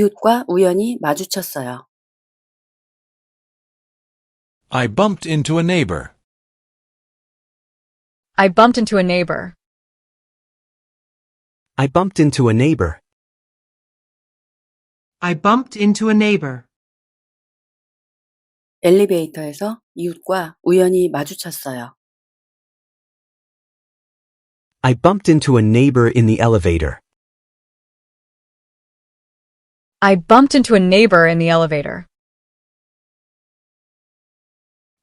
이웃과 우연히 마주쳤어요. I bumped into a neighbor. I bumped into a neighbor. I bumped into a neighbor. I bumped into a neighbor. 엘리베이터에서 이웃과 우연히 마주쳤어요. I bumped into a neighbor in the elevator. I bumped into a neighbor in the elevator.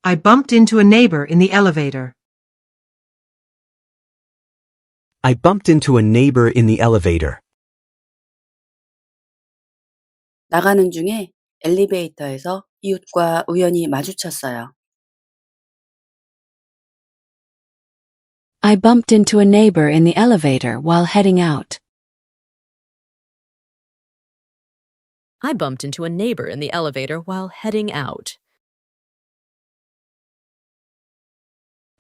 I bumped into a neighbor in the elevator. I bumped into a neighbor in the elevator. 나가는 중에 엘리베이터에서 이웃과 우연히 마주쳤어요. I bumped into a neighbor in the elevator while heading out. I bumped into a neighbor in the elevator while heading out.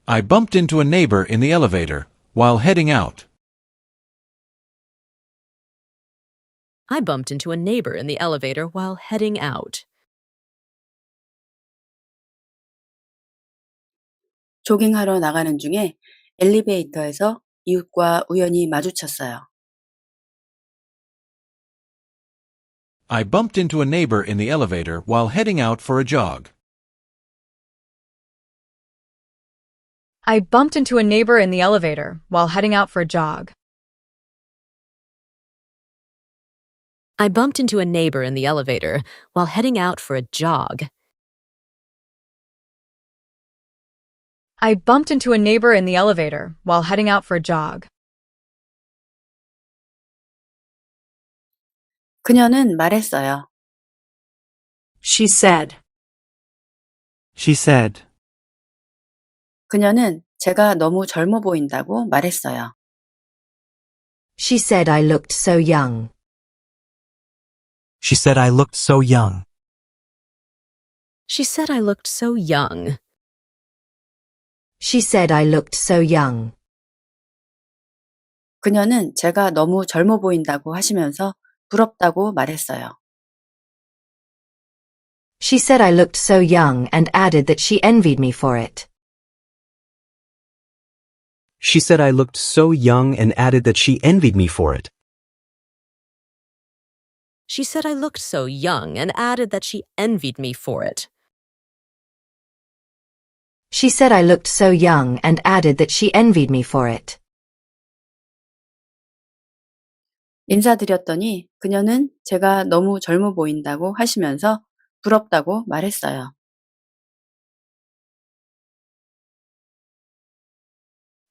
I bumped into a neighbor in the elevator while heading out. I bumped into a neighbor in the elevator while heading out. 조깅하러 나가는 중에 엘리베이터에서 이웃과 우연히 마주쳤어요. I bumped into a neighbor in the elevator while heading out for a jog. I bumped into a neighbor in the elevator while heading out for a jog. I bumped into a neighbor in the elevator while heading out for a jog. I bumped into a neighbor in the elevator while heading out for a jog. 그녀는 말했어요. She said. She said. 그녀는 제가 너무 젊어 보인다고 말했어요. She said I looked so young. She said I looked so young. She said I looked so young. She said I looked so young. 그녀는 제가 너무 젊어 보인다고 하시면서 부럽다고 말했어요. She said I looked so young and added that she envied me for it. She said I looked so young and added that she envied me for it. She said I looked so young and added that she envied me for it. She said I looked so young and added that she envied me for it. 인사드렸더니 그녀는 제가 너무 젊어 보인다고 하시면서 부럽다고 말했어요.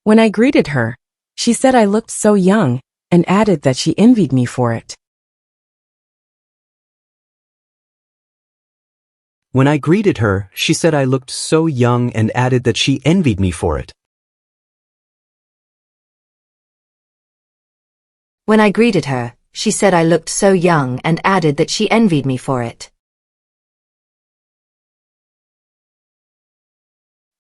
When I greeted her, she said I looked so young and added that she envied me for it. When I greeted her, she said I looked so young and added that she envied me for it. When I greeted her, she said I looked so young and added that she envied me for it.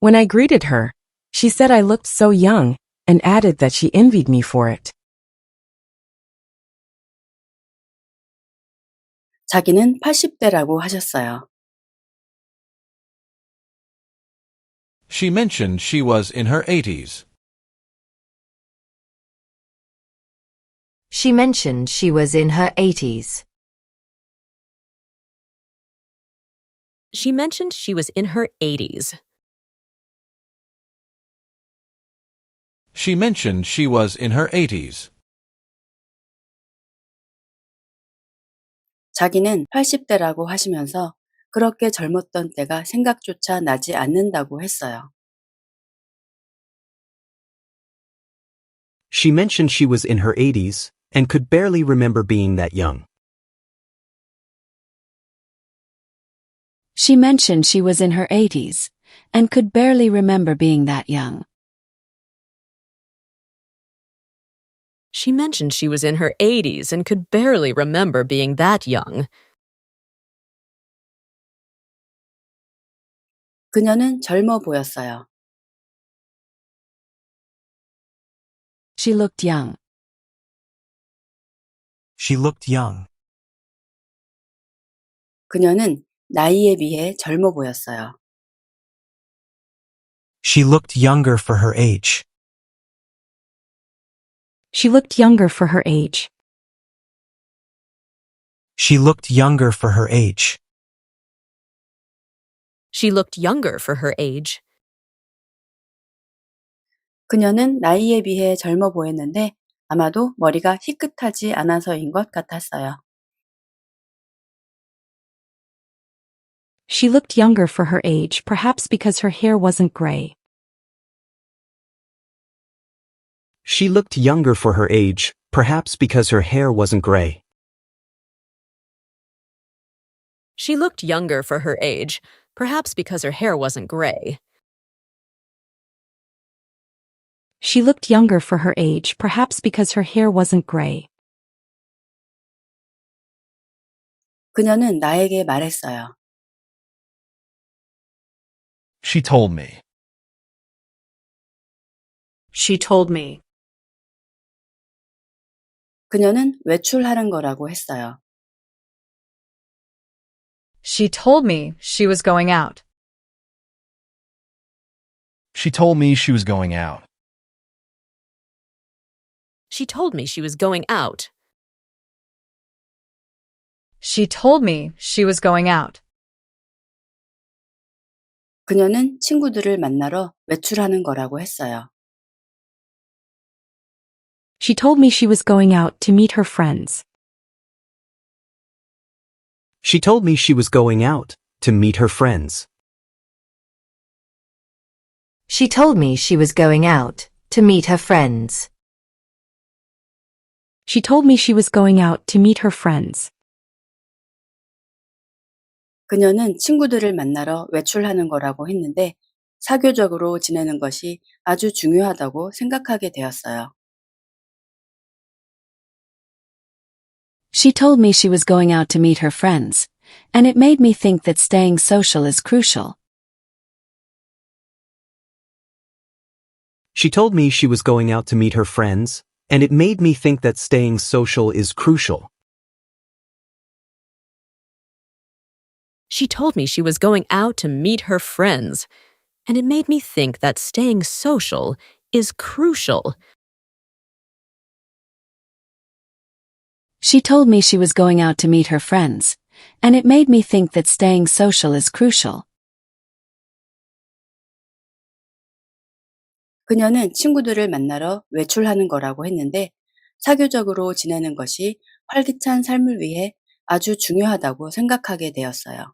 When I greeted her, she said I looked so young and added that she envied me for it. 자기는 80대라고 하셨어요. She mentioned she was in her 80s. She mentioned she was in her 80s. She mentioned she was in her 80s. She mentioned she was in her 80s. 자기는 80대라고 하시면서 그렇게 젊었던 때가 생각조차 나지 않는다고 했어요. She mentioned she was in her 80s and could barely remember being that young. She mentioned she was in her 80s and could barely remember being that young. She mentioned she was in her 80s and could barely remember being that young. 그녀는 젊어 보였어요. She looked young. She looked young. 그녀는 나이에 비해 젊어 보였어요. She looked younger for her age. She looked younger for her age. She looked younger for her age. She looked younger for her age. 그녀는 나이에 비해 젊어 보였는데 아마도 머리가 희끗하지 않아서인 것 같았어요. She looked younger for her age, perhaps because her hair wasn't gray. She looked younger for her age, perhaps because her hair wasn't gray. She looked younger for her age, perhaps because her hair wasn't gray. She looked younger for her age, perhaps because her hair wasn't gray. 그녀는 나에게 말했어요. She told me. She told me. 그녀는 외출하는 거라고 했어요. She told me she was going out. She told me she was going out. She told me she was going out. She told me she was going out. 그녀는 친구들을 만나러 외출하는 거라고 했어요. She told me she was going out to meet her friends. She told me she was going out to meet her friends. She told me she was going out to meet her friends. She told me she was going out to meet her friends. 그녀는 친구들을 만나러 외출하는 거라고 했는데 사교적으로 지내는 것이 아주 중요하다고 생각하게 되었어요. She told me she was going out to meet her friends, and it made me think that staying social is crucial. She told me she was going out to meet her friends, and it made me think that staying social is crucial. She told me she was going out to meet her friends, and it made me think that staying social is crucial. She told me she was going out to meet her friends, and it made me think that staying social is crucial. 그녀는 친구들을 만나러 외출하는 거라고 했는데 사교적으로 지내는 것이 활기찬 삶을 위해 아주 중요하다고 생각하게 되었어요.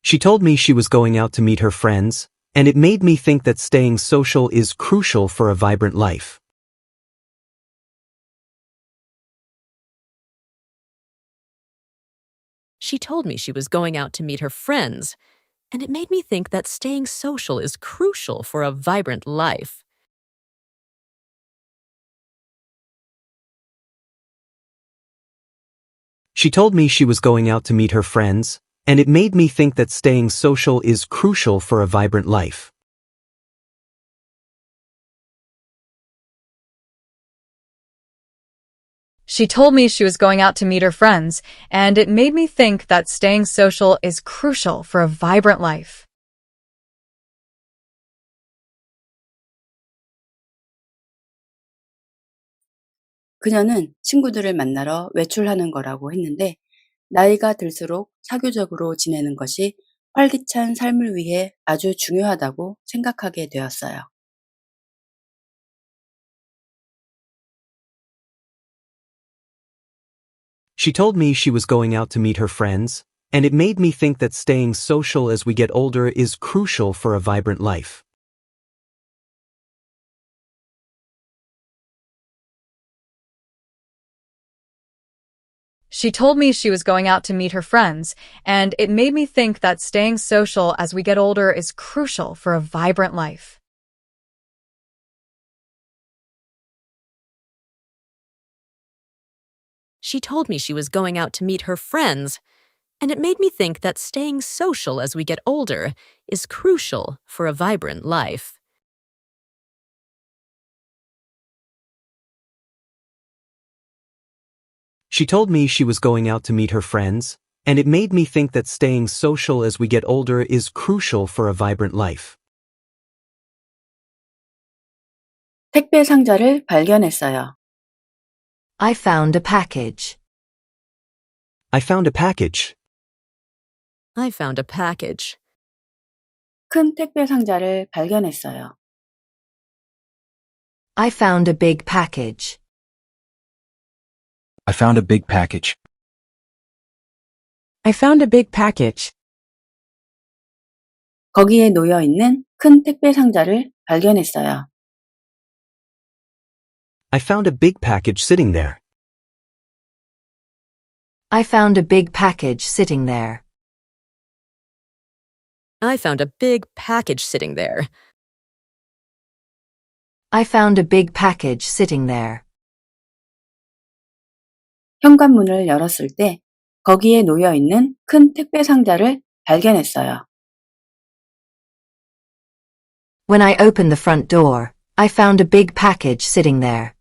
She told me she was going out to meet her friends, and it made me think that staying social is crucial for a vibrant life. She told me she was going out to meet her friends, and it made me think that staying social is crucial for a vibrant life. She told me she was going out to meet her friends, and it made me think that staying social is crucial for a vibrant life. She told me she was going out to meet her friends, and it made me think that staying social is crucial for a vibrant life. 그녀는 친구들을 만나러 외출하는 거라고 했는데 나이가 들수록 사교적으로 지내는 것이 활기찬 삶을 위해 아주 중요하다고 생각하게 되었어요. She told me she was going out to meet her friends, and it made me think that staying social as we get older is crucial for a vibrant life. She told me she was going out to meet her friends, and it made me think that staying social as we get older is crucial for a vibrant life. She told me she was going out to meet her friends, and it made me think that staying social as we get older is crucial for a vibrant life. She told me she was going out to meet her friends, and it made me think that staying social as we get older is crucial for a vibrant life. 택배 상자를 발견했어요. I found a package. I found a package. I found a package. 큰 택배 상자를 발견했어요. I found a big package. I found a big package. I found a big package. 거기에 놓여 있는 큰 택배 상자를 발견했어요. I found a big package sitting there. I found a big package sitting there. I found a big package sitting there. I found a big package sitting there. 현관문을 열었을 때 거기에 놓여 있는 큰 택배 상자를 발견했어요. When I opened the front door, I found a big package sitting there.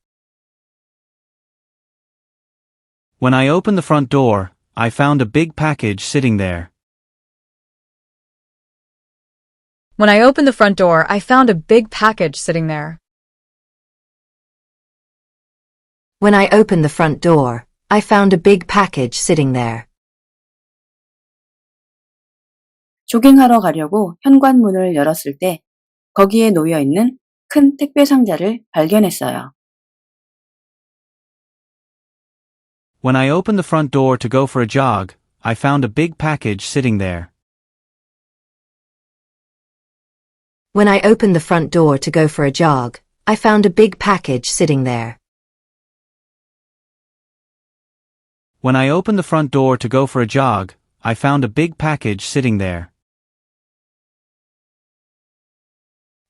When I opened the front door, I found a big package sitting there. When I opened the front door, I found a big package sitting there. When I opened the front door, I found a big package sitting there. 조깅하러 가려고 현관문을 열었을 때 거기에 놓여 있는 큰 택배 상자를 발견했어요. When I opened the front door to go for a jog, I found a big package sitting there. When I opened the front door to go for a jog, I found a big package sitting there. When I opened the front door to go for a jog, I found a big package sitting there.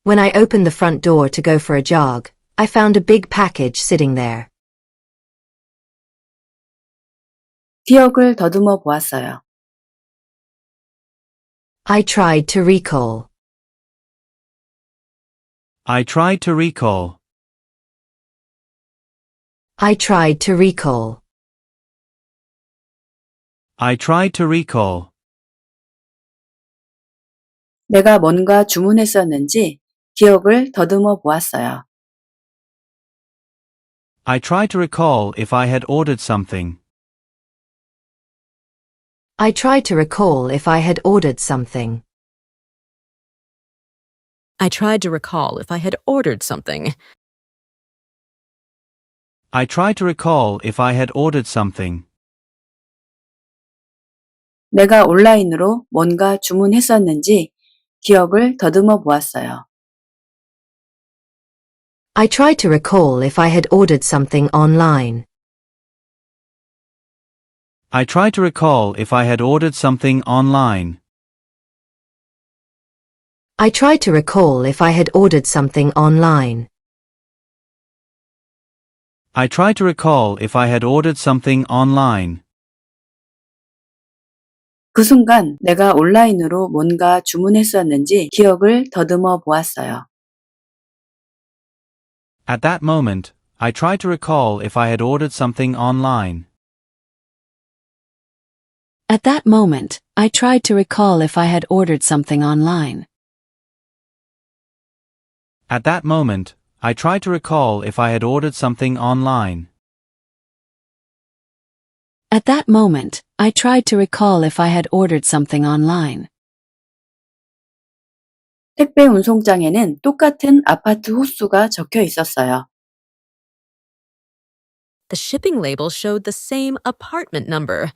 When I opened the front door to go for a jog, I found a big package sitting there. 기억을 더듬어 보았어요. I tried to recall. I tried to recall. I tried to recall. I tried to recall. 내가 뭔가 주문했었는지 기억을 더듬어 보았어요. I tried to recall if I had ordered something. I tried to recall if I had ordered something. I tried to recall if I had ordered something. I tried to recall if I had ordered something. 내가 온라인으로 뭔가 주문했었는지 기억을 더듬어 보았어요. I tried to recall if I had ordered something online. I tried to recall if I had ordered something online. I tried to recall if I had ordered something online. I tried to recall if I had ordered something online. 그 순간 내가 온라인으로 뭔가 주문했었는지 기억을 더듬어 보았어요. At that moment, I tried to recall if I had ordered something online. At that moment, I tried to recall if I had ordered something online. At that moment, I tried to recall if I had ordered something online. At that moment, I tried to recall if I had ordered something online. 택배 운송장에는 똑같은 아파트 호수가 적혀 있었어요. The shipping label showed the same apartment number.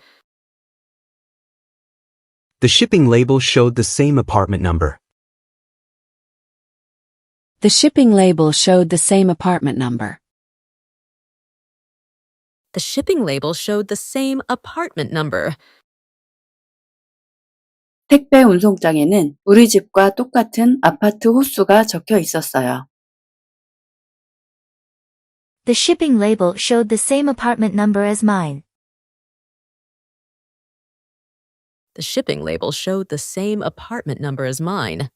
The shipping label showed the same apartment number. The shipping label showed the same apartment number. The shipping label showed the same apartment number. 택배 운송장에는 우리 집과 똑같은 아파트 호수가 적혀 있었어요. The shipping label showed the same apartment number as mine. The shipping label showed the same apartment number as mine.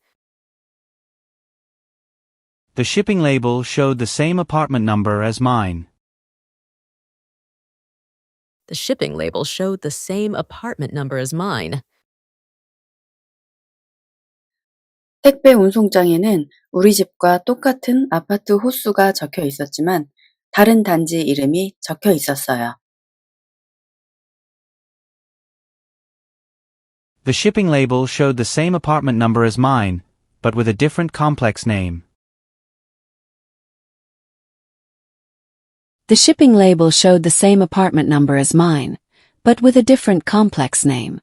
The shipping label showed the same apartment number as mine. The shipping label showed the same apartment number as mine. 택배 운송장에는 우리 집과 똑같은 아파트 호수가 적혀 있었지만 다른 단지 이름이 적혀 있었어요. The shipping label showed the same apartment number as mine, but with a different complex name. The shipping label showed the same apartment number as mine, but with a different complex name.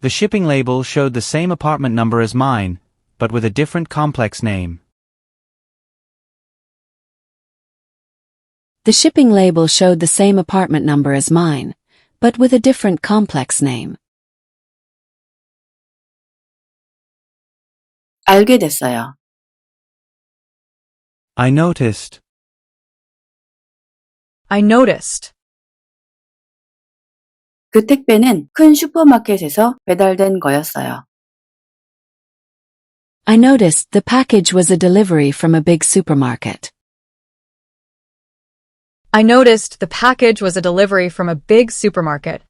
The shipping label showed the same apartment number as mine, but with a different complex name. The shipping label showed the same apartment number as mine, but with a different complex name. 알게 됐어요. I noticed. I noticed. 그 택배는 큰 슈퍼마켓에서 배달된 거였어요. I noticed the package was a delivery from a big supermarket. I noticed the package was a delivery from a big supermarket.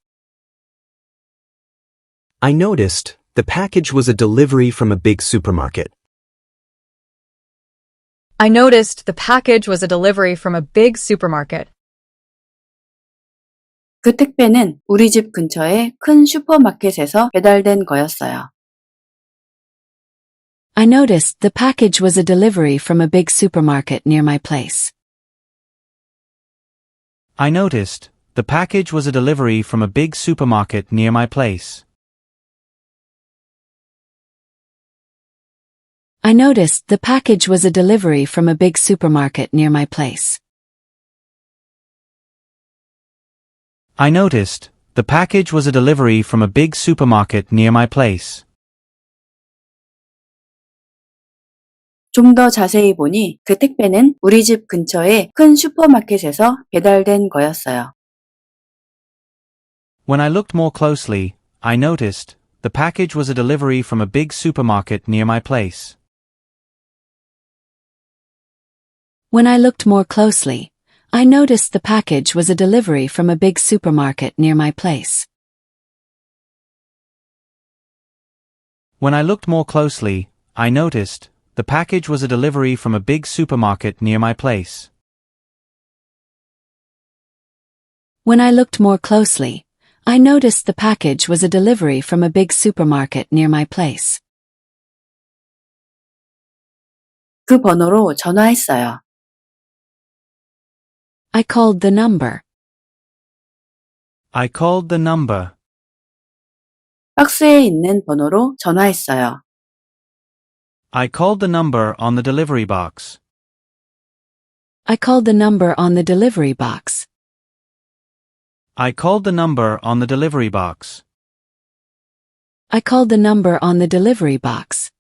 I noticed the package was a delivery from a big supermarket. I noticed the package was a delivery from a big supermarket. 그 택배는 우리 집 근처의 큰 슈퍼마켓에서 배달된 거였어요. I noticed the package was a delivery from a big supermarket near my place. I noticed the package was a delivery from a big supermarket near my place. I noticed the package was a delivery from a big supermarket near my place. I noticed the package was a delivery from a big supermarket near my place. 좀 더 자세히 보니 그 택배는 우리 집 근처의 큰 슈퍼마켓에서 배달된 거였어요. When I looked more closely, I noticed the package was a delivery from a big supermarket near my place. When I looked more closely, I noticed the package was a delivery from a big supermarket near my place. When I looked more closely, I noticed the package was a delivery from a big supermarket near my place. When I looked more closely, I noticed the package was a delivery from a big supermarket near my place. 그 번호로 전화했어요. I called the number. I called the number. 박스에 있는 번호로 전화했어요. I called the number on the delivery box. I called the number on the delivery box. I called the number on the delivery box. I called the number on the delivery box.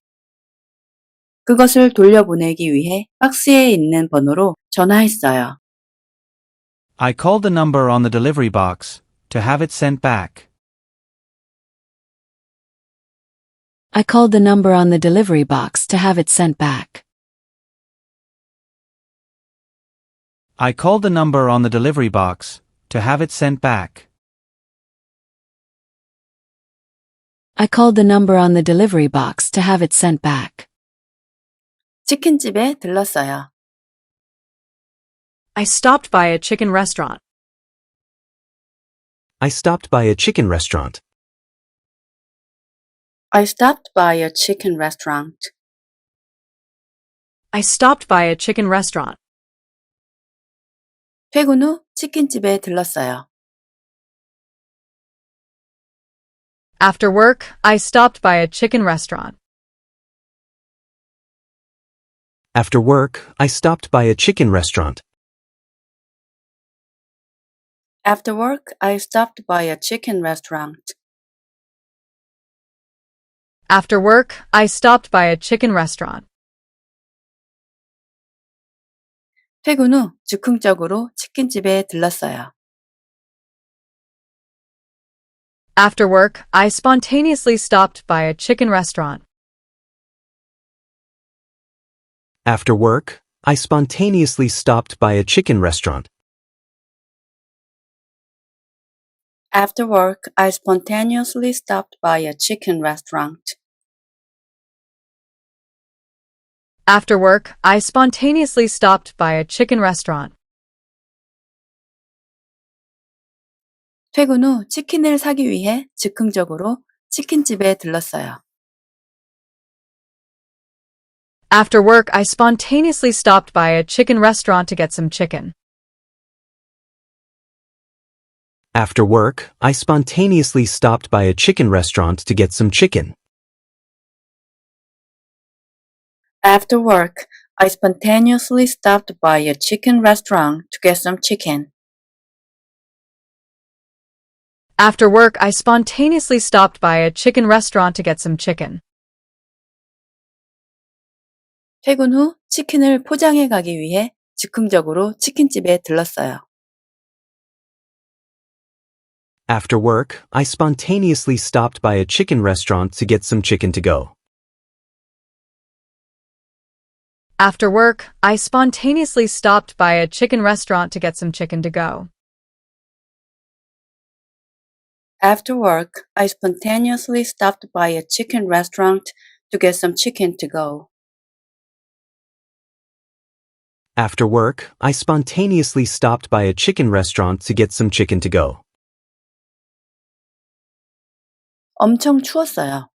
그것을 돌려보내기 위해 박스에 있는 번호로 전화했어요. I called the number on the delivery box to have it sent back. I called the number on the delivery box to have it sent back. I called the number on the delivery box to have it sent back. I called the number on the delivery box to have it sent back. 치킨집에 들렀어요. I stopped by a chicken restaurant. I stopped by a chicken restaurant. I stopped by a chicken restaurant. I stopped by a chicken restaurant. 퇴근 후 치킨집에 들렀어요. After work, I stopped by a chicken restaurant. After work, I stopped by a chicken restaurant. After work, I stopped by a chicken restaurant. After work, I stopped by a chicken restaurant. 퇴근 후 즉흥적으로 치킨집에 들렀어요. After work, I spontaneously stopped by a chicken restaurant. After work, I spontaneously stopped by a chicken restaurant. After work, I spontaneously stopped by a chicken restaurant. After work, I spontaneously stopped by a chicken restaurant. 퇴근 후 치킨을 사기 위해 즉흥적으로 치킨집에 들렀어요. After work, I spontaneously stopped by a chicken restaurant to get some chicken. After work, I spontaneously stopped by a chicken restaurant to get some chicken. After work, I spontaneously stopped by a chicken restaurant to get some chicken. After work, I spontaneously stopped by a chicken restaurant to get some chicken. 퇴근 후 치킨을 포장해 가기 위해 즉흥적으로 치킨집에 들렀어요. After work, I spontaneously stopped by a chicken restaurant to get some chicken to go. After work, I spontaneously stopped by a chicken restaurant to get some chicken to go. After work, I spontaneously stopped by a chicken restaurant to get some chicken to go. After work, I spontaneously stopped by a chicken restaurant to get some chicken to go. 엄청 추웠어요.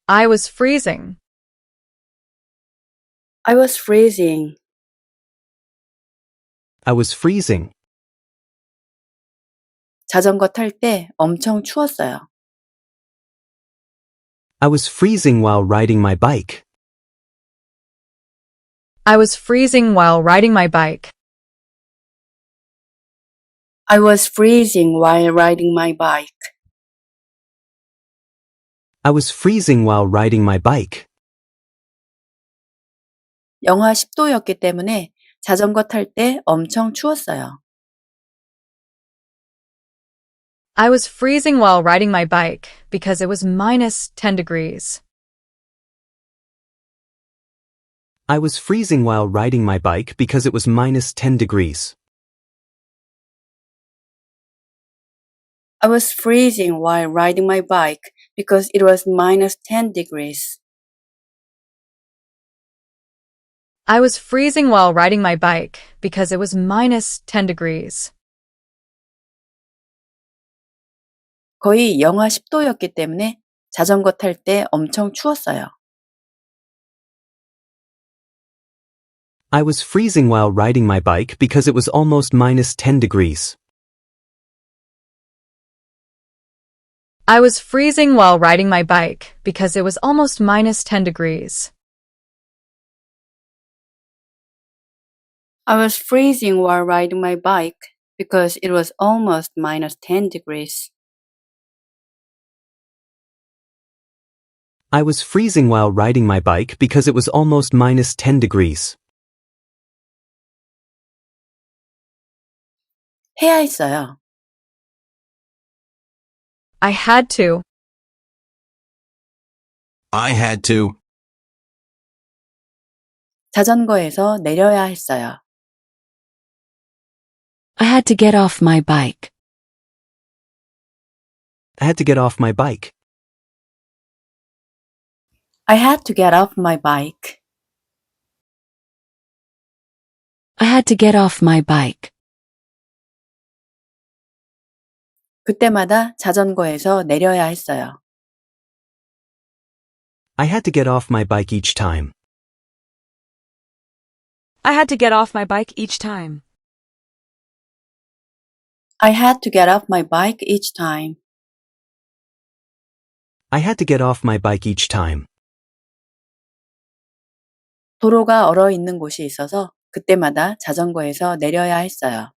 I was freezing. I was freezing. I was freezing. 자전거 탈 때 엄청 추웠어요. I was freezing while riding my bike. I was freezing while riding my bike. I was freezing while riding my bike. I was freezing while riding my bike. 영하 10도였기 때문에 자전거 탈 때 엄청 추웠어요. I was freezing while riding my bike because it was minus 10 degrees. I was freezing while riding my bike because it was minus 10 degrees. I was freezing while riding my bike because it was minus 10 degrees. I was freezing while riding my bike because it was minus 10 degrees. 거의 영하 10도였기 때문에 자전거 탈 때 엄청 추웠어요. I was freezing while riding my bike because it was almost minus 10 degrees. I was freezing while riding my bike because it was almost minus 10 degrees. I was freezing while riding my bike because it was almost minus 10 degrees. I was freezing while riding my bike because it was almost minus 10 degrees. 해야 했어요. I had to. I had to. 자전거에서 내려야 했어요. I had to get off my bike. I had to get off my bike. I had to get off my bike. I had to get off my bike. 그때마다 자전거에서 내려야 했어요. I had to get off my bike each time. I had to get off my bike each time. I had to get off my bike each time. I had to get off my bike each time. 도로가 얼어 있는 곳이 있어서 그때마다 자전거에서 내려야 했어요.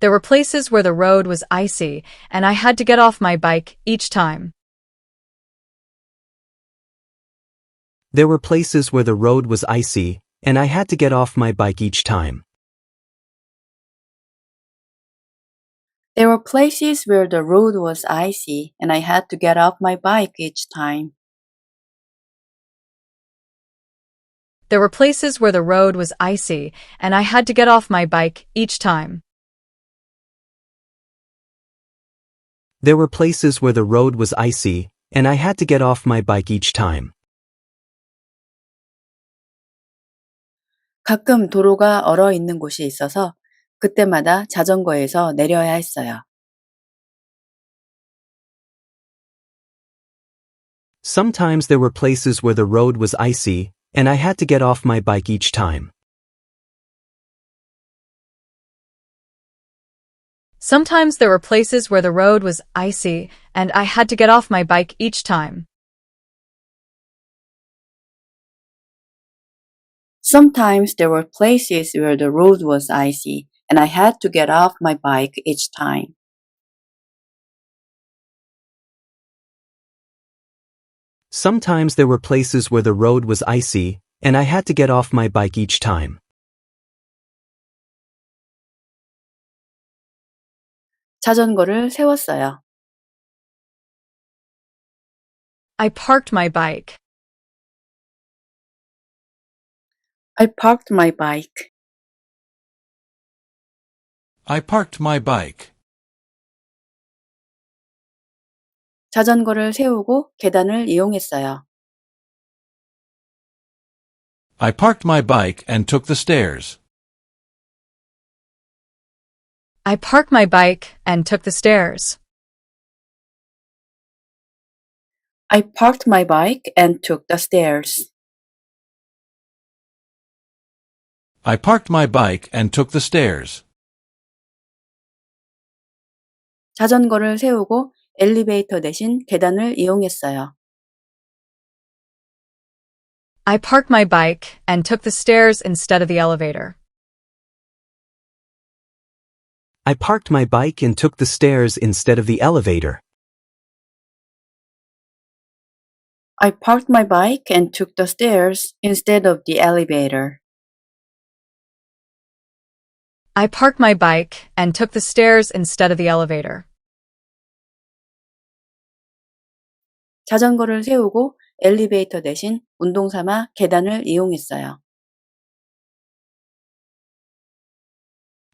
There were places where the road was icy, and I had to get off my bike each time. There were places where the road was icy, and I had to get off my bike each time. There were places where the road was icy and I had to get off my bike each time. there were places where the road was icy, and I had to get off my bike each time. There were places where the road was icy, and I had to get off my bike each time. 가끔 도로가 얼어 있는 곳이 있어서 그때마다 자전거에서 내려야 했어요. Sometimes there were places where the road was icy, and I had to get off my bike each time. Sometimes there were places where the road was icy, and I had to get off my bike each time. Sometimes there were places where the road was icy, and I had to get off my bike each time. Sometimes there were places where the road was icy, and I had to get off my bike each time. 자전거를 세웠어요. I parked my bike. I parked my bike. I parked my bike. 자전거를 세우고 계단을 이용했어요. I parked my bike and took the stairs. I parked my bike and took the stairs. I parked my bike and took the stairs. I parked my bike and took the stairs. 자전거를 세우고 엘리베이터 대신 계단을 이용했어요. I parked my bike and took the stairs instead of the elevator. I parked my bike and took the stairs instead of the elevator. I parked my bike and took the stairs instead of the elevator. I parked my bike and took the stairs instead of the elevator. 자전거를 세우고 엘리베이터 대신 운동 삼아 계단을 이용했어요.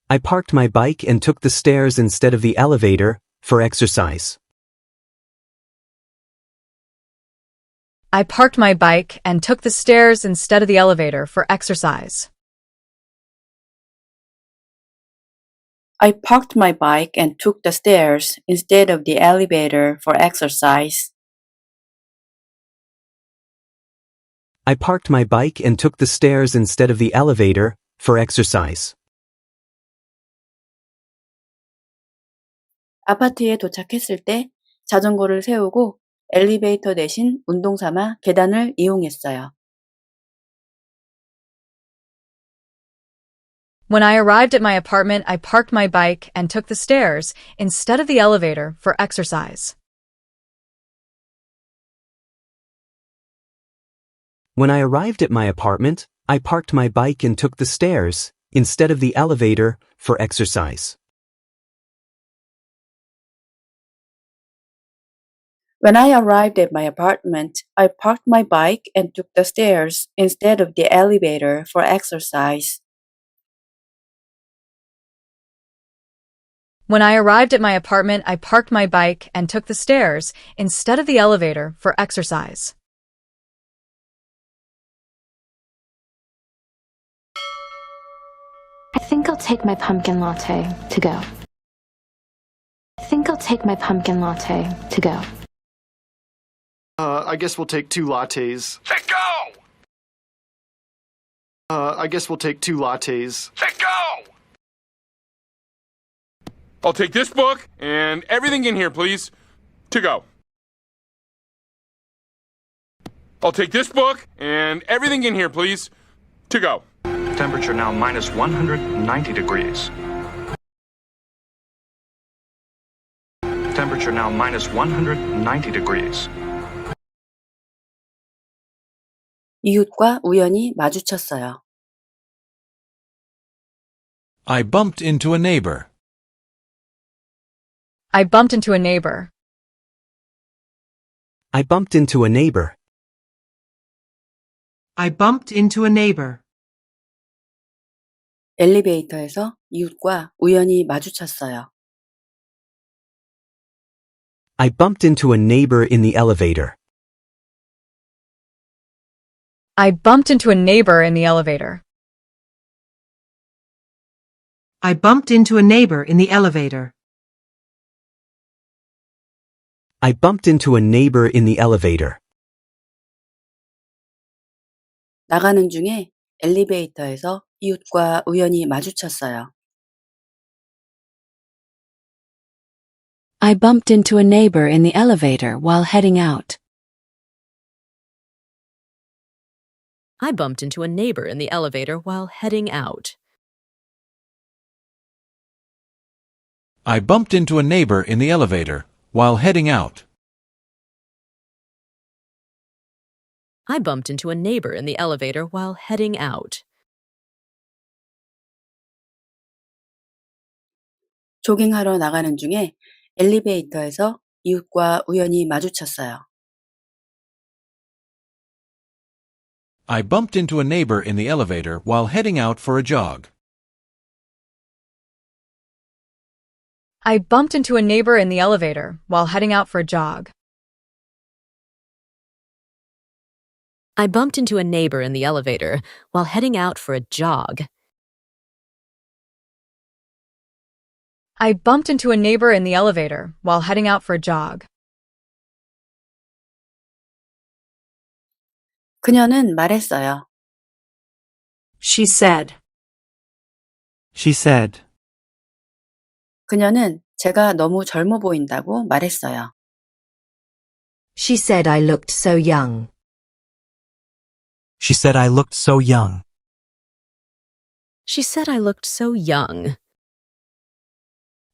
I parked my bike and took the stairs instead of the elevator, for exercise. I parked my bike and took the stairs instead of the elevator for exercise. I parked my bike and took the stairs instead of the elevator for exercise. I parked my bike and took the stairs instead of the elevator, for exercise. 아파트에 도착했을 때 자전거를 세우고 엘리베이터 대신 운동 삼아 계단을 이용했어요. When I arrived at my apartment, I parked my bike and took the stairs instead of the elevator for exercise. When I arrived at my apartment, I parked my bike and took the stairs, instead of the elevator, for exercise. When I arrived at my apartment, I parked my bike and took the stairs instead of the elevator for exercise. When I arrived at my apartment, I parked my bike and took the stairs instead of the elevator for exercise. I think I'll take my pumpkin latte to go. I think I'll take my pumpkin latte to go. I guess we'll take 2 lattes. Let go! I guess we'll take 2 lattes. Let go! I'll take this book and everything in here, please, to go. I'll take this book and everything in here, please, to go. Temperature now minus 190 degrees. Temperature now minus 190 degrees. 이웃과 우연히 마주쳤어요. I bumped into a neighbor. I bumped into a neighbor. I bumped into a neighbor. I bumped into a neighbor. 엘리베이터에서 이웃과 우연히 마주쳤어요. I bumped into a neighbor in the elevator. I bumped into a neighbor in the elevator. I bumped into a neighbor in the elevator. I bumped into a neighbor in the elevator. 나가는 중에 엘리베이터에서 이웃과 우연히 마주쳤어요. I bumped into a neighbor in the elevator while heading out. I bumped into a neighbor in the elevator while heading out. I bumped into a neighbor in the elevator while heading out. I bumped into a neighbor in the elevator while heading out. 조깅하러 나가는 중에 엘리베이터에서 이웃과 우연히 마주쳤어요. I bumped into a neighbor in the elevator while heading out for a jog. I bumped into a neighbor in the elevator while heading out for a jog. I bumped into a neighbor in the elevator while heading out for a jog. I bumped into a neighbor in the elevator while heading out for a jog. 그녀는 말했어요. She said. She said. 그녀는 제가 너무 젊어 보인다고 말했어요. She said I looked so young. She said I looked so young. She said I looked so young.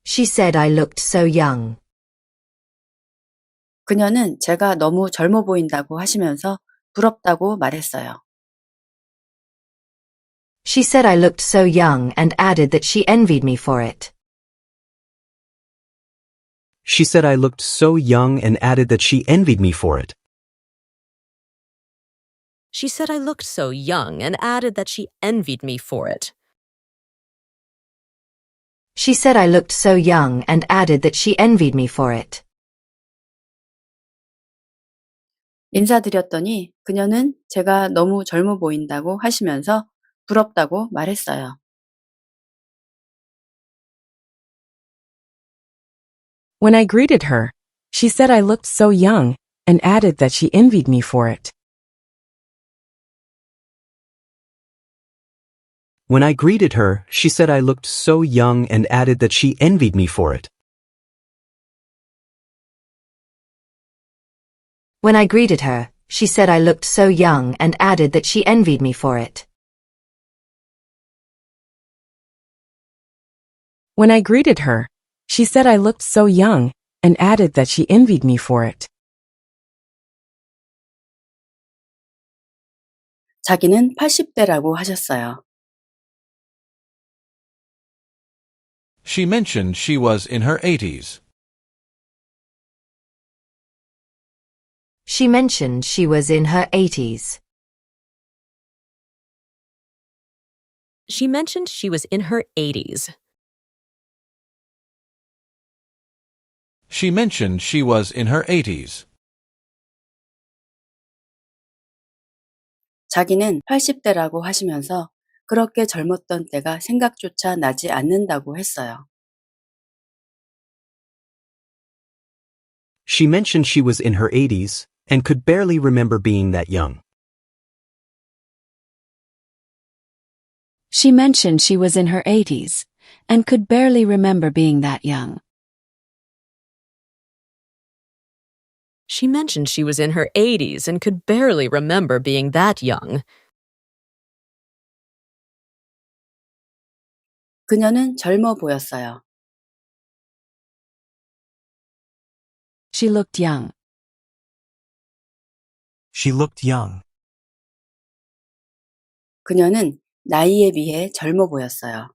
She said I looked so young. 그녀는 제가 너무 젊어 보인다고 하시면서 부럽다고 말했어요. She said I looked so young and added that she envied me for it. She said I looked so young and added that she envied me for it. She said I looked so young and added that she envied me for it. She said I looked so young and added that she envied me for it. 인사드렸더니 그녀는 제가 너무 젊어 보인다고 하시면서 부럽다고 말했어요. When I greeted her, she said I looked so young and added that she envied me for it. When I greeted her, she said I looked so young and added that she envied me for it. When I greeted her, she said I looked so young and added that she envied me for it. When I greeted her, she said I looked so young and added that she envied me for it. 자기는 80대라고 하셨어요. She mentioned she was in her 80s. She mentioned she was in her 80s. She mentioned she was in her 80s. She mentioned she was in her 80s. 자기는 80대라고 하시면서 그렇게 젊었던 때가 생각조차 나지 않는다고 했어요. She mentioned she was in her 80s and could barely remember being that young. She mentioned she was in her 80s and could barely remember being that young. She mentioned she was in her 80s and could barely remember being that young. 그녀는 젊어 보였어요. She looked young. She looked young. 그녀는 나이에 비해 젊어 보였어요.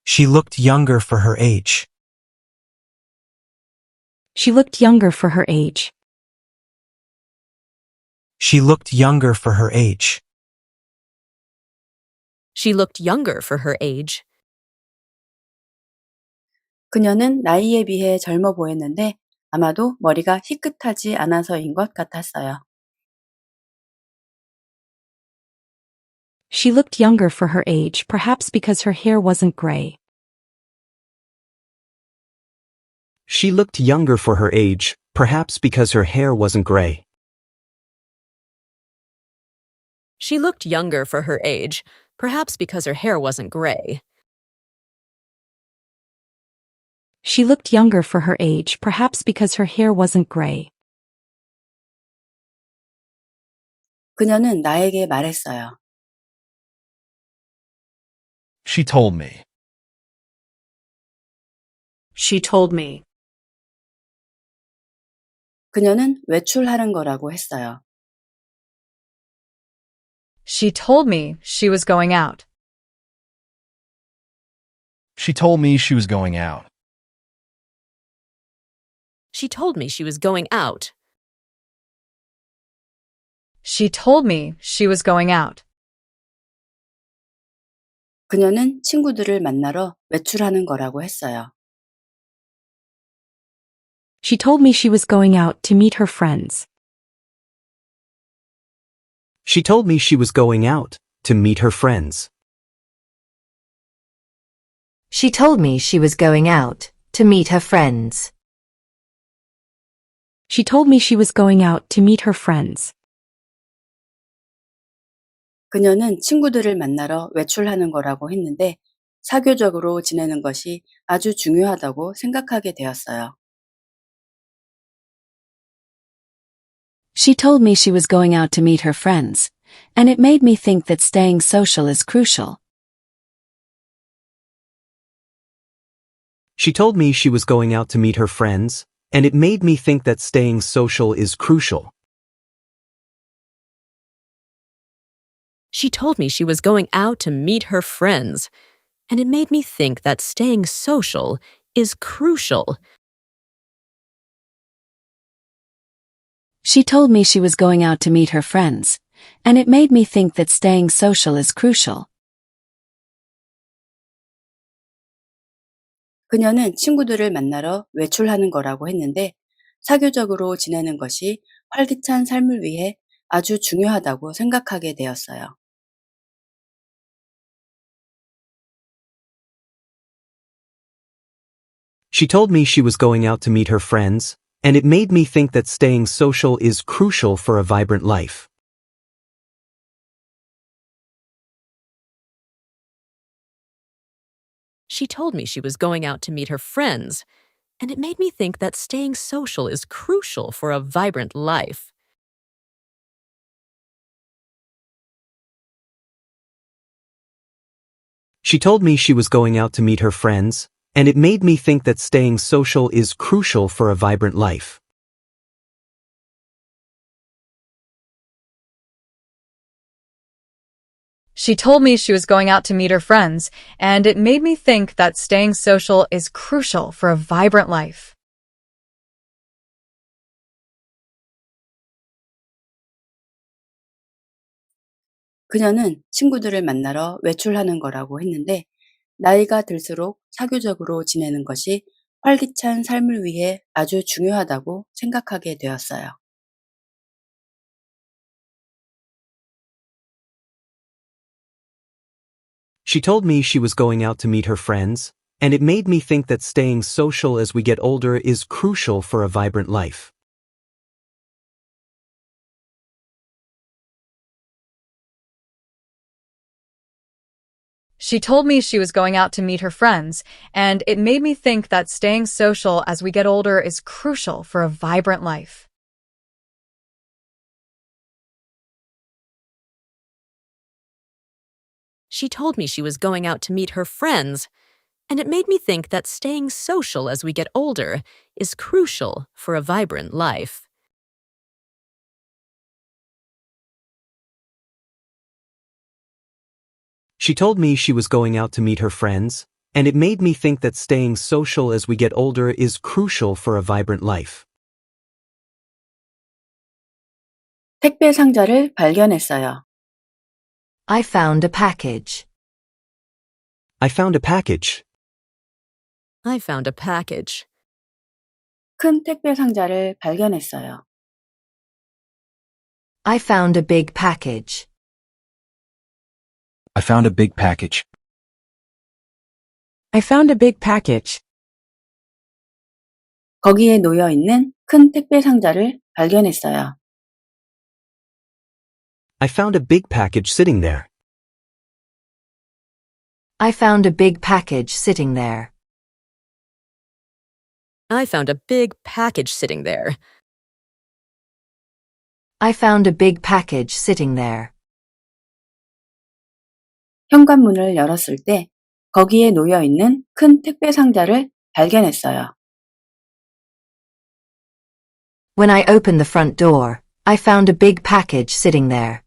She looked younger for her age. She looked younger for her age. She looked younger for her age. She looked younger for her age. 그녀는 나이에 비해 젊어 보였는데 아마도 머리가 희끗하지 않아서인 것 같았어요. She looked younger for her age, perhaps because her hair wasn't gray. She looked younger for her age, perhaps because her hair wasn't gray. She looked younger for her age, perhaps because her hair wasn't gray. She looked younger for her age, perhaps because her hair wasn't gray. 그녀는 나에게 말했어요. She told me. She told me. 그녀는 외출하는 거라고 했어요. She told me she was going out. She told me she was going out. She told me she was going out. She told me she was going out. 그녀는 친구들을 만나러 외출하는 거라고 했어요. She told me she was going out to meet her friends. She told me she was going out to meet her friends. She told me she was going out to meet her friends. She told me she was going out to meet her friends. 그녀는 친구들을 만나러 외출하는 거라고 했는데 사교적으로 지내는 것이 아주 중요하다고 생각하게 되었어요. She told me she was going out to meet her friends, and it made me think that staying social is crucial. She told me she was going out to meet her friends, and it made me think that staying social is crucial. She told me she was going out to meet her friends, and it made me think that staying social is crucial. She told me she was going out to meet her friends, and it made me think that staying social is crucial. 그녀는 친구들을 만나러 외출하는 거라고 했는데 사교적으로 지내는 것이 활기찬 삶을 위해 아주 중요하다고 생각하게 되었어요. She told me she was going out to meet her friends, and it made me think that staying social is crucial for a vibrant life. She told me she was going out to meet her friends, and it made me think that staying social is crucial for a vibrant life. She told me she was going out to meet her friends, and it made me think that staying social is crucial for a vibrant life. She told me she was going out to meet her friends, and it made me think that staying social is crucial for a vibrant life. 그녀는 친구들을 만나러 외출하는 거라고 했는데 나이가 들수록 사교적으로 지내는 것이 활기찬 삶을 위해 아주 중요하다고 생각하게 되었어요. She told me she was going out to meet her friends, and it made me think that staying social as we get older is crucial for a vibrant life. She told me she was going out to meet her friends, and it made me think that staying social as we get older is crucial for a vibrant life. She told me she was going out to meet her friends, and it made me think that staying social as we get older is crucial for a vibrant life. She told me she was going out to meet her friends, and it made me think that staying social as we get older is crucial for a vibrant life. 택배 상자를 발견했어요. I found a package. I found a package. I found a package. 큰 택배 상자를 발견했어요. I found a big package. I found a big package. I found a big package. 거기에 놓여 있는 큰 택배 상자를 발견했어요. I found a big package sitting there. I found a big package sitting there. I found a big package sitting there. I found a big package sitting there. 현관문을 열었을 때 거기에 놓여 있는 큰 택배 상자를 발견했어요. When I opened the front door, I found a big package sitting there.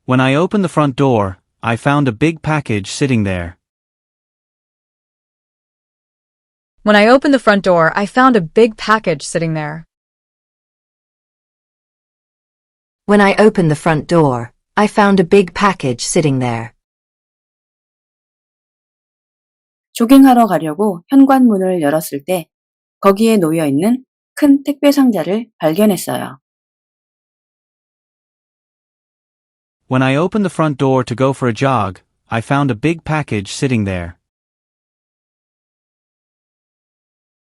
When I opened the front door, I found a big package sitting there. When I opened the front door, I found a big package sitting there. When I opened the front door, I found a big package sitting there. 조깅하러 가려고 현관문을 열었을 때 거기에 놓여 있는 큰 택배 상자를 발견했어요. When I opened the front door to go for a jog, I found a big package sitting there.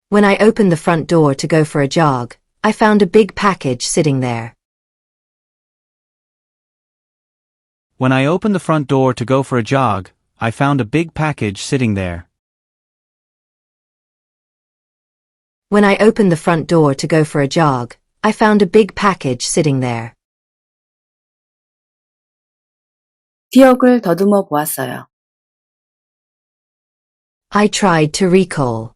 When I opened the front door to go for a jog, I found a big package sitting there. When I opened the front door to go for a jog, I found a big package sitting there. When I opened the front door to go for a jog, I found a big package sitting there. 기억을 더듬어 보았어요. I tried to recall.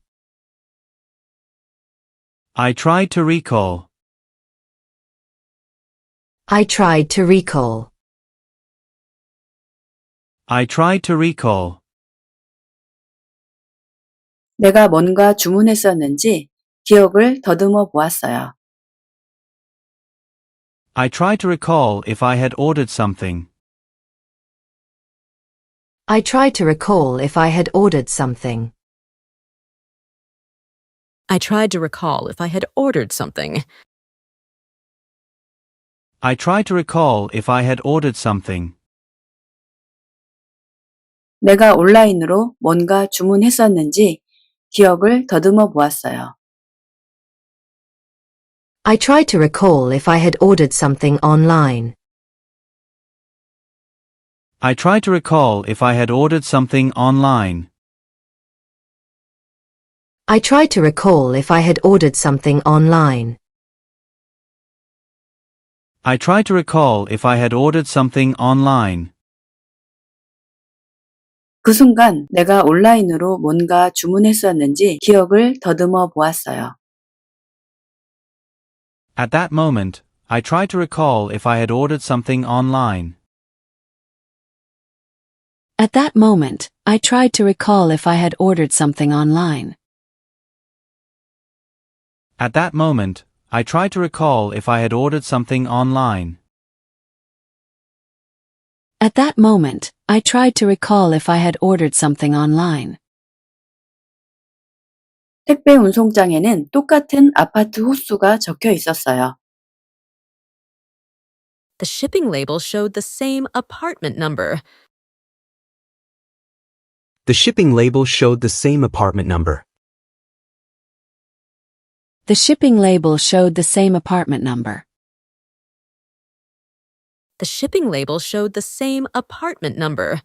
I tried to recall. I tried to recall. I tried to recall. 내가 뭔가 주문했었는지 기억을 더듬어 보았어요. I tried to recall if I had ordered something. I tried to recall if I had ordered something. I tried to recall if I had ordered something. I tried to recall if I had ordered something. 내가 온라인으로 뭔가 주문했었는지 기억을 더듬어 보았어요. I tried to recall if I had ordered something online. I tried to recall if I had ordered something online. I tried to recall if I had ordered something online. I tried to recall if I had ordered something online. 그 순간 내가 온라인으로 뭔가 주문했었는지 기억을 더듬어 보았어요. At that moment, I tried to recall if I had ordered something online. At that moment, I tried to recall if I had ordered something online. At that moment, I tried to recall if I had ordered something online. At that moment, I tried to recall if I had ordered something online. 택배 운송장에는 똑같은 아파트 호수가 적혀 있었어요. The shipping label showed the same apartment number. The shipping label showed the same apartment number. The shipping label showed the same apartment number. The shipping label showed the same apartment number.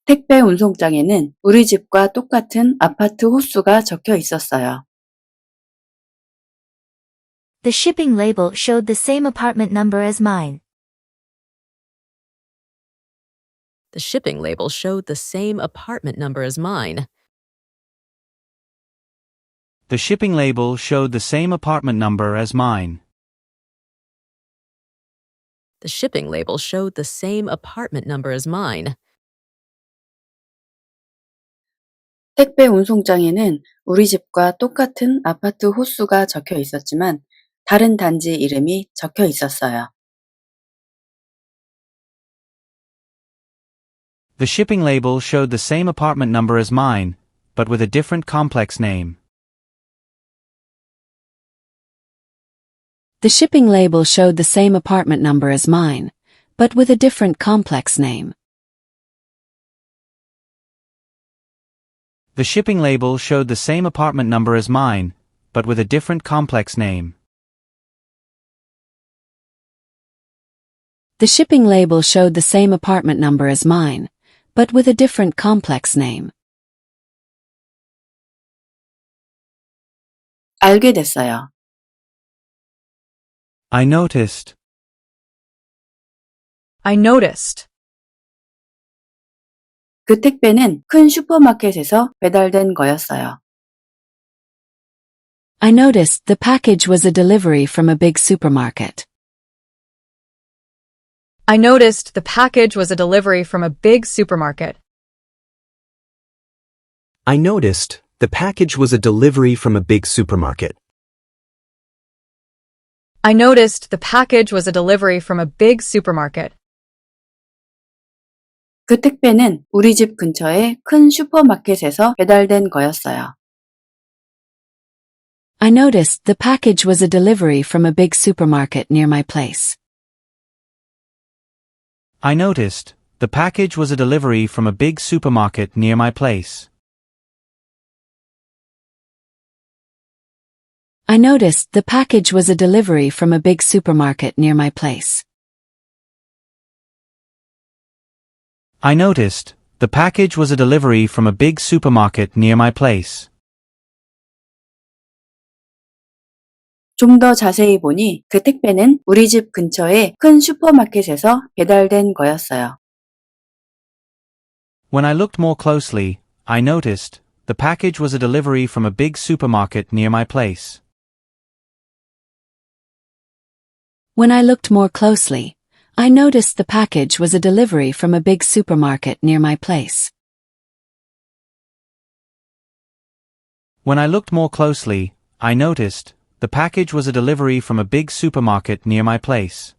택배 운송장에는 우리 집과 똑같은 아파트 호수가 적혀 있었어요. The shipping label showed the same apartment number as mine. The shipping label showed the same apartment number as mine. The shipping label showed the same apartment number as mine. The shipping label showed the same apartment number as mine. 택배 운송장에는 우리 집과 똑같은 아파트 호수가 적혀 있었지만 다른 단지 이름이 적혀 있었어요. The shipping label showed the same apartment number as mine, but with a different complex name. The shipping label showed the same apartment number as mine, but with a different complex name. The shipping label showed the same apartment number as mine, but with a different complex name. The shipping label showed the same apartment number as mine, but with a different complex name. 알게 됐어요. I noticed. I noticed. 그 택배는 큰 슈퍼마켓에서 배달된 거였어요. I noticed the package was a delivery from a big supermarket. I noticed the package was a delivery from a big supermarket. I noticed the package was a delivery from a big supermarket. I noticed the package was a delivery from a big supermarket. 그 택배는 우리 집 근처의 큰 슈퍼마켓에서 배달된 거였어요. I noticed the package was a delivery from a big supermarket near my place. I noticed the package was a delivery from a big supermarket near my place. I noticed the package was a delivery from a big supermarket near my place. I noticed the package was a delivery from a big supermarket near my place. 좀 더 자세히 보니 그 택배는 우리 집 근처의 큰 슈퍼마켓에서 배달된 거였어요. When I looked more closely, I noticed the package was a delivery from a big supermarket near my place. When I looked more closely, I noticed the package was a delivery from a big supermarket near my place. When I looked more closely, I noticed the package was a delivery from a big supermarket near my place.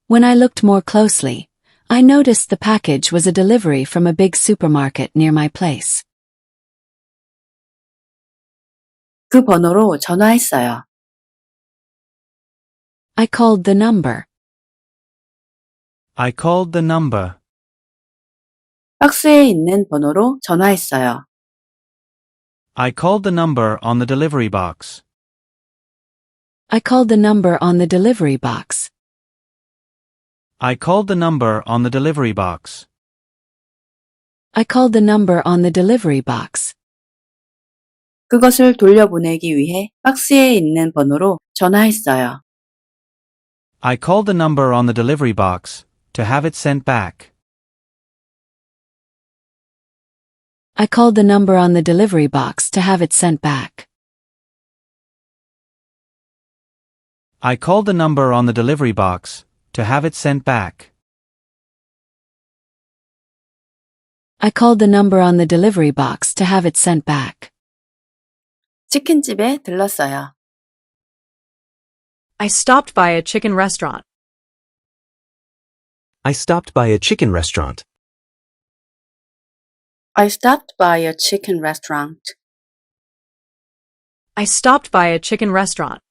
When I looked more closely, I noticed the package was a delivery from a big supermarket near my place. 그 번호로 전화했어요. I called the number. I called the number. 박스에 있는 번호로 전화했어요. I called the number on the delivery box. I called the number on the delivery box. I called the number on the delivery box. I called the number on the delivery box. 그것을 돌려보내기 위해 박스에 있는 번호로 전화했어요. I called the number on the delivery box to have it sent back. I called the number on the delivery box to have it sent back. I called the number on the delivery box to have it sent back. I called the number on the delivery box to have it sent back. 치킨집에 들렀어요. I stopped by a chicken restaurant. I stopped by a chicken restaurant. I stopped by a chicken restaurant. I stopped by a chicken restaurant.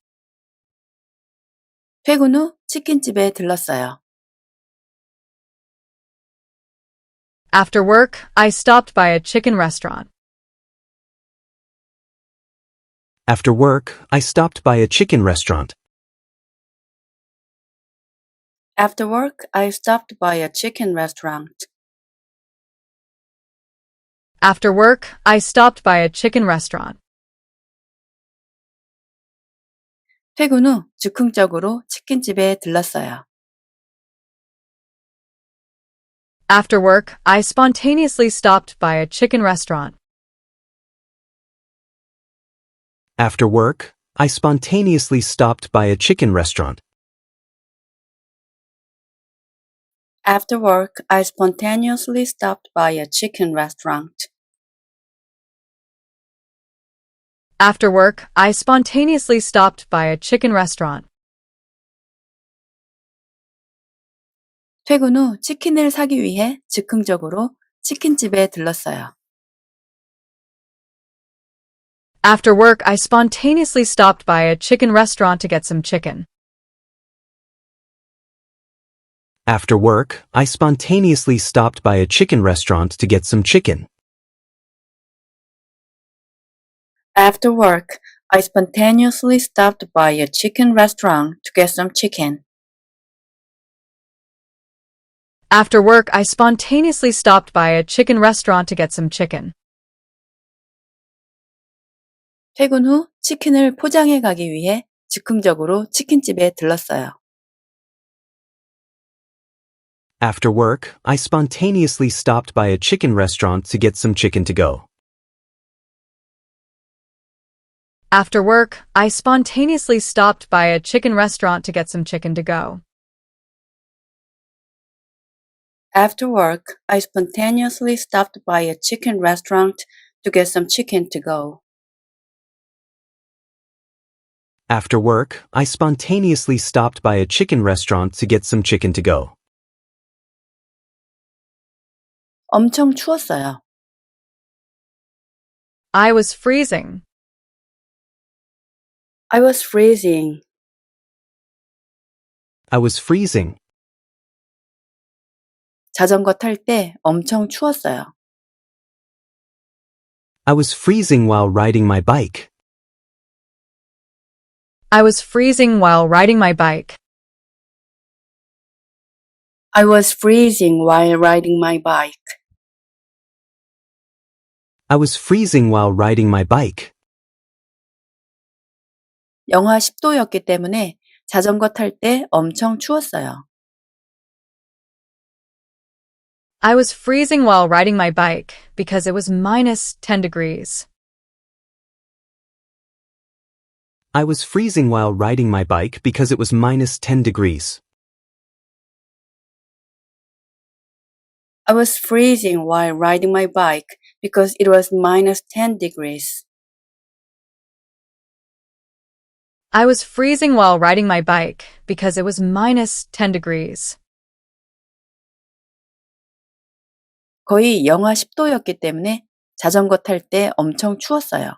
퇴근 후 치킨집에 들렀어요. After work, I stopped by a chicken restaurant. After work, I stopped by a chicken restaurant. After work, I stopped by a chicken restaurant. After work, I stopped by a chicken restaurant. 퇴근 후 즉흥적으로 치킨집에 들렀어요. After work, I spontaneously stopped by a chicken restaurant. After work, I spontaneously stopped by a chicken restaurant. After work, I spontaneously stopped by a chicken restaurant. After work, I spontaneously stopped by a chicken restaurant. 퇴근 후 치킨을 사기 위해 즉흥적으로 치킨집에 들렀어요. After work, I spontaneously stopped by a chicken restaurant to get some chicken. After work, I spontaneously stopped by a chicken restaurant to get some chicken. After work, I spontaneously stopped by a chicken restaurant to get some chicken. After work, I spontaneously stopped by a chicken restaurant to get some chicken. 퇴근 후 치킨을 포장해 가기 위해 즉흥적으로 치킨집에 들렀어요. After work, I spontaneously stopped by a chicken restaurant to get some chicken to go. After work, I spontaneously stopped by a chicken restaurant to get some chicken to go. After work, I spontaneously stopped by a chicken restaurant to get some chicken to go. After work, I spontaneously stopped by a chicken restaurant to get some chicken to go. 엄청 추웠어요. I was freezing. I was freezing. I was freezing. 자전거 탈 때 엄청 추웠어요. I was freezing while riding my bike. I was freezing while riding my bike. I was freezing while riding my bike. I was freezing while riding my bike. 영하 10도였기 때문에 자전거 탈 때 엄청 추웠어요. I was freezing while riding my bike because it was minus 10 degrees. I was freezing while riding my bike because it was minus 10 degrees. I was freezing while riding my bike because it was minus 10 degrees. I was freezing while riding my bike because it was minus 10 degrees. 거의 영하 10도였기 때문에 자전거 탈 때 엄청 추웠어요.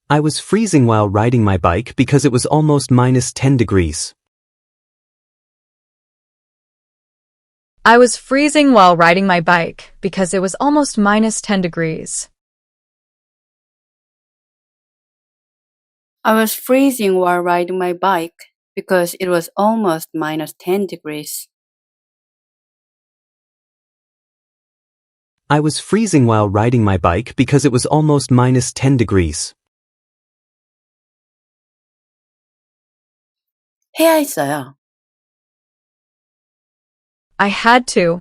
I was freezing while riding my bike because it was almost minus 10 degrees. I was freezing while riding my bike because it was almost minus 10 degrees. I was freezing while riding my bike because it was almost minus 10 degrees. I was freezing while riding my bike because it was almost minus 10 degrees. 해야 했어요. I had to.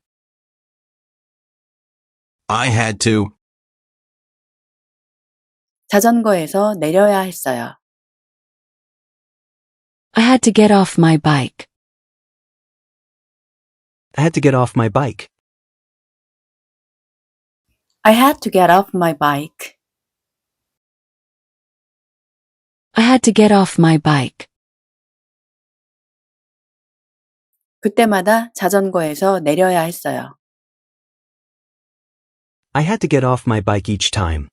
I had to. 자전거에서 내려야 했어요. I had to get off my bike. I had to get off my bike. I had to get off my bike. I had to get off my bike. 그때마다 자전거에서 내려야 했어요. I had to get off my bike each time.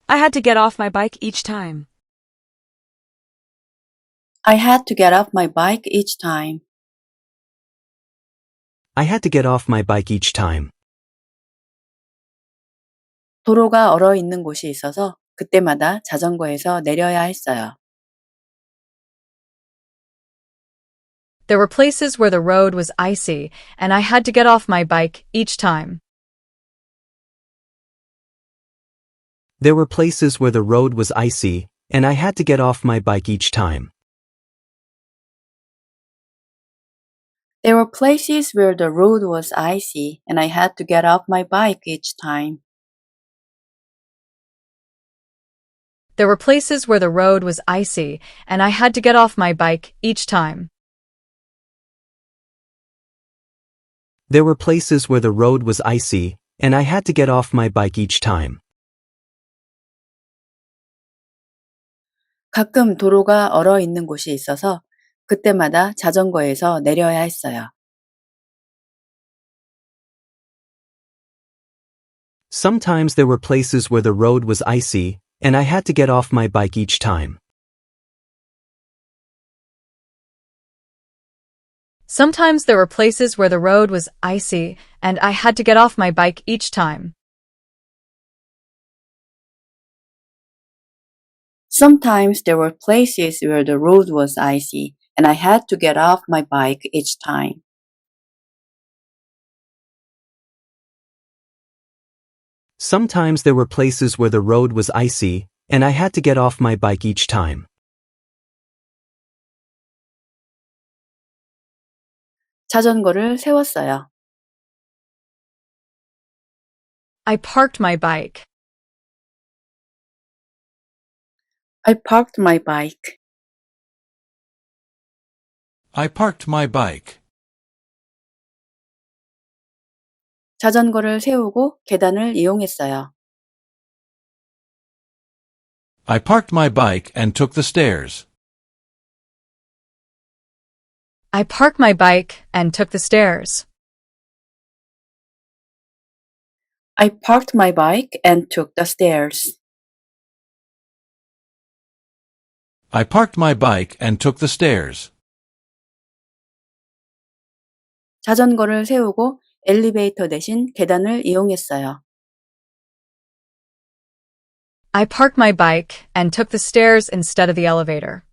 I had to get off my bike each time. I had to get off my bike each time. I had to get off my bike each time. 도로가 얼어 있는 곳이 있어서 그때마다 자전거에서 내려야 했어요. There were places where the road was icy, and I had to get off my bike each time. There were places where the road was icy, and I had to get off my bike each time. There were places where the road was icy, and I had to get off my bike each time. There were places where the road was icy, and I had to get off my bike each time. There were places where the road was icy, and I had to get off my bike each time. 가끔 도로가 얼어 있는 곳이 있어서 그때마다 자전거에서 내려야 했어요. Sometimes there were places where the road was icy, and I had to get off my bike each time. Sometimes there were places where the road was icy, and I had to get off my bike each time. Sometimes there were places where the road was icy, and I had to get off my bike each time. Sometimes there were places where the road was icy, and I had to get off my bike each time. 자전거를 세웠어요. I parked my bike. I parked my bike. I parked my bike. 자전거를 세우고 계단을 이용했어요. I parked my bike and took the stairs. I parked my bike and took the stairs. I parked my bike and took the stairs. I parked my bike and took the stairs. 자전거를 세우고 엘리베이터 대신 계단을 이용했어요. I parked my bike and took the stairs instead of the elevator.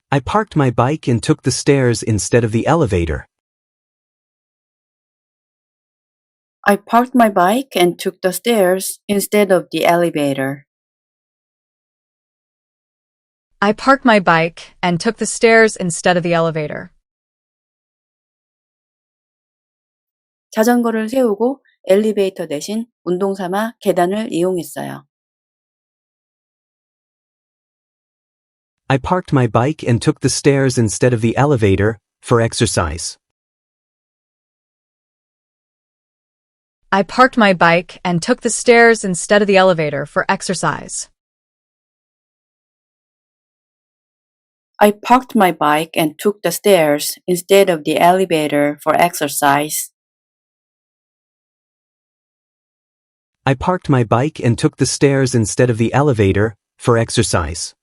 I parked my bike and took the stairs instead of the elevator. I parked my bike and took the stairs instead of the elevator. I parked my bike and took the stairs instead of the elevator. 자전거를 세우고 엘리베이터 대신 운동 삼아 계단을 이용했어요. I parked my bike and took the stairs instead of the elevator, for exercise. I parked my bike and took the stairs instead of the elevator for exercise. I parked my bike and took the stairs instead of the elevator for exercise. I parked my bike and took the stairs instead of the elevator, for exercise.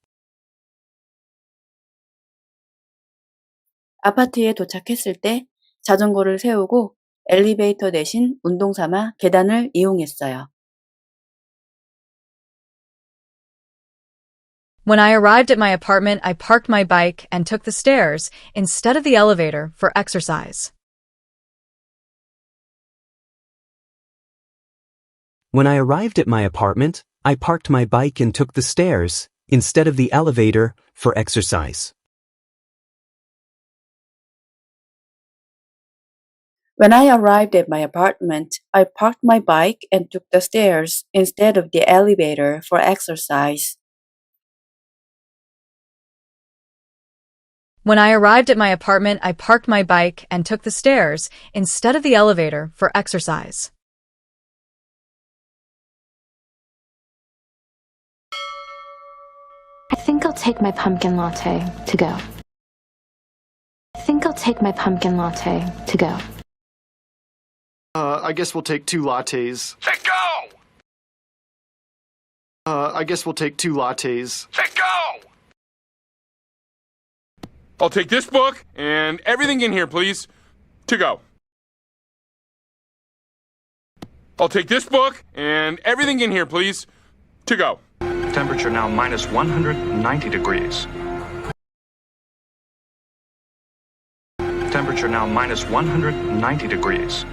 아파트에 도착했을 때 자전거를 세우고 엘리베이터 대신 운동 삼아 계단을 이용했어요. When I arrived at my apartment, I parked my bike and took the stairs instead of the elevator for exercise. When I arrived at my apartment, I parked my bike and took the stairs, instead of the elevator, for exercise. When I arrived at my apartment, I parked my bike and took the stairs instead of the elevator for exercise. When I arrived at my apartment, I parked my bike and took the stairs instead of the elevator for exercise. I think I'll take my pumpkin latte to go. I think I'll take my pumpkin latte to go. I guess we'll take 2 lattes. Let go! I guess we'll take 2 lattes. Let go! I'll take this book and everything in here, please, to go. I'll take this book and everything in here, please, to go. Temperature now minus 190 degrees. Temperature now minus 190 degrees.